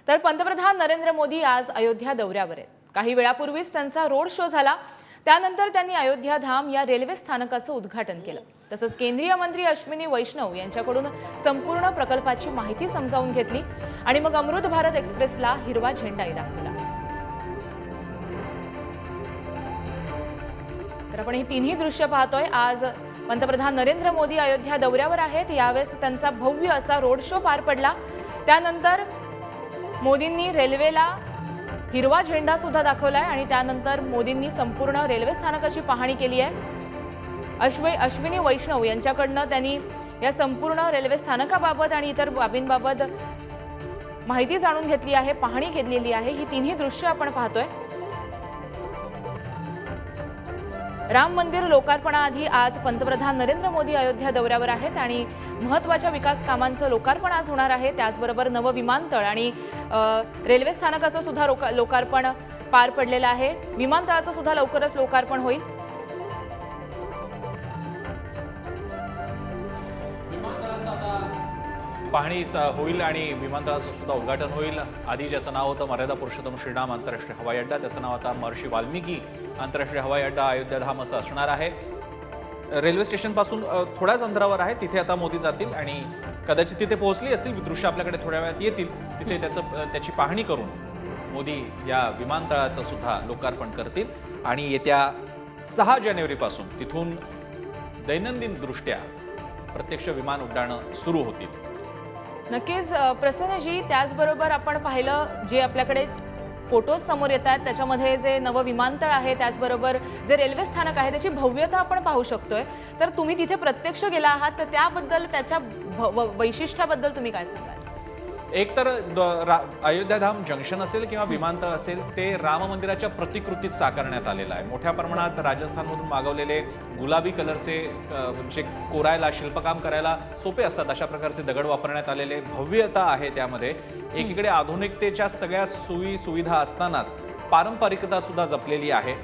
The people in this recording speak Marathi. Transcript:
तर पंतप्रधान नरेंद्र मोदी आज अयोध्या दौऱ्यावर आहेत। काही वेळापूर्वीच त्यांचा रोड शो झाला। त्यानंतर त्यांनी अयोध्या धाम या रेल्वे स्थानकाचं उद्घाटन केलं। तसंच केंद्रीय मंत्री अश्विनी वैष्णव यांच्याकडून संपूर्ण प्रकल्पाची माहिती समजावून घेतली आणि मग अमृत भारत एक्सप्रेसला हिरवा झेंडाही दाखवला। तर आपण ही तिन्ही दृश्य पाहतोय। आज पंतप्रधान नरेंद्र मोदी अयोध्या दौऱ्यावर आहेत। यावेळेस त्यांचा भव्य असा रोड शो पार पडला। त्यानंतर मोदींनी रेल्वेला हिरवा झेंडा सुद्धा दाखवलाय आणि त्यानंतर मोदींनी संपूर्ण रेल्वे स्थानकाची पाहणी केली आहे। अश्विनी वैष्णव यांच्याकडनं त्यांनी या संपूर्ण रेल्वे स्थानकाबाबत आणि इतर बाबींबाबत माहिती जाणून घेतली आहे, पाहणी केलेली आहे। ही तिन्ही दृश्य आपण पाहतोय। राम मंदिर लोकार्पणाआधी आज पंतप्रधान नरेंद्र मोदी अयोध्या दौऱ्यावर आहेत आणि महत्त्वाच्या विकास कामांचं लोकार्पण आज होणार आहे। त्याचबरोबर नवं विमानतळ आणि रेल्वे स्थानकाचं सुद्धा लोकार्पण पार पडलेलं आहे। विमानतळाचं सुद्धा लवकरच लोकार्पण होईल। पाहणी होईल आणि विमानतळाचं सुद्धा उद्घाटन होईल। आधी ज्याचं नाव होतं मर्यादा पुरुषोत्तम श्रीराम आंतरराष्ट्रीय हवाई अड्डा, त्याचं नाव आता महर्षी वाल्मिकी आंतरराष्ट्रीय हवाई अड्डा अयोध्या धाम असं असणार आहे। रेल्वे स्टेशनपासून थोड्याच अंतरावर आहे। तिथे आता मोदी जातील आणि कदाचित तिथे पोहोचली असतील, दृश्य आपल्याकडे थोड्या वेळात येतील। तिथे त्याची पाहणी करून मोदी या विमानतळाचं सुद्धा लोकार्पण करतील आणि येत्या 6 जानेवारीपासून तिथून दैनंदिन दृष्ट्या प्रत्यक्ष विमान उड्डाणं सुरू होतील। नक्कीच प्रसन्नजी, त्याचबरोबर आपण पाहिलं जे आपल्याकडे फोटोज समोर येतात त्याच्यामध्ये जे नवं विमानतळ आहे, त्याचबरोबर जे रेल्वे स्थानक आहे त्याची भव्यता आपण पाहू शकतोय। तर तुम्ही तिथे प्रत्यक्ष गेला आहात, तर त्याबद्दल त्याच्या वैशिष्ट्याबद्दल तुम्ही काय सांगाल? एक तर अयोध्या धाम जंक्शन असेल किंवा विमानतळ असेल ते राम मंदिराच्या प्रतिकृतीत साकारण्यात आलेलं आहे। मोठ्या प्रमाणात राजस्थानमधून मागवलेले गुलाबी कलरचे जे कोरायला शिल्पकाम करायला सोपे असतात अशा प्रकारचे दगड वापरण्यात आलेले, भव्यता आहे त्यामध्ये। एकीकडे आधुनिकतेच्या सगळ्या सोयी सुविधा असतानाच पारंपरिकता सुद्धा जपलेली आहे।